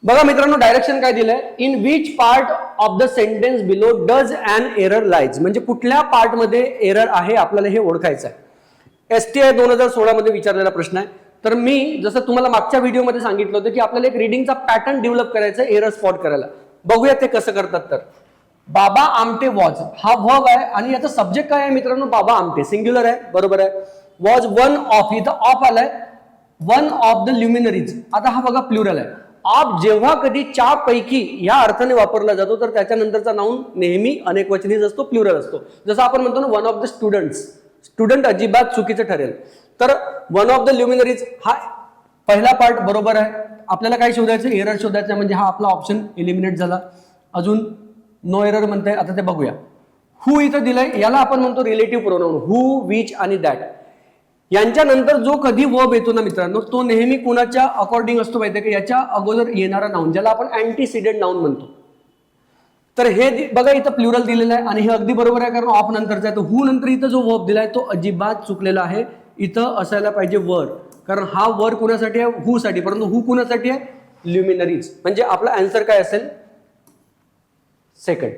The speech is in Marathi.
बघा मित्रांनो, डायरेक्शन काय दिलंय, in which part of the sentence below does an error lies, म्हणजे कुठल्या पार्ट मध्ये एरर आहे आपल्याला हे ओळखायचं आहे. STI 2016 मध्ये विचारलेला प्रश्न आहे. तर मी जसं तुम्हाला मागच्या व्हिडिओमध्ये सांगितलं होतं की आपल्याला एक रीडिंगचा पॅटर्न डेव्हलप करायचा आहे एरर स्पॉट करायला. बघूया ते कसं करतात. तर बाबा आमटे वॉज हा वर्ब आहे आणि याचा सब्जेक्ट काय आहे मित्रांनो, बाबा आमटे सिंग्युलर आहे, बरोबर आहे. वॉज वन ऑफ, इथं ऑफ आलाय, वन ऑफ द ल्युमिनरीज. आता हा बघा प्लुरल आहे. ऑफ जेव्हा कधी च्या पैकी या अर्थाने वापरला जातो तर त्याच्यानंतरचा नाऊन नेहमी अनेकवचनीच असतो, प्लुरल असतो. जसं आपण म्हणतो ना one of the students, student अजिबात चुकीचं ठरेल. तर वन ऑफ द ल्युमिनरीज हा पहिला पार्ट बरोबर आहे. आपल्याला काय शोधायचं, एरर शोधायचं, म्हणजे हा आपला ऑप्शन एलिमिनेट झाला. अजून नो एरर म्हणताय, आता ते बघूया. हु इथं दिलंय, याला आपण म्हणतो रिलेटिव्ह प्रोनाउन. हु, विच आणि दॅट यांच्यानंतर जो कधी वर्ब येतो ना मित्रांनो, तो नेहमी कुणाच्या अकॉर्डिंग असतो माहितीये का, याच्या अगोदर येणारा नाउन, ज्याला आपण अँटीसिडेंट नाउन म्हणतो. तर हे बघा इथं प्लुरल दिलेलं आहे आणि हे अगदी बरोबर आहे, कारण ऑफ नंतरचा आहे. तो हु नंतर इथं जो वर्ब दिलाय तो अजिबात चुकलेला आहे. इथं असायला पाहिजे वर, कारण हा वर कुणासाठी आहे, हु साठी, परंतु हु कुणासाठी आहे, ल्युमिनरीज. म्हणजे आपला आन्सर काय असेल, सेकंड.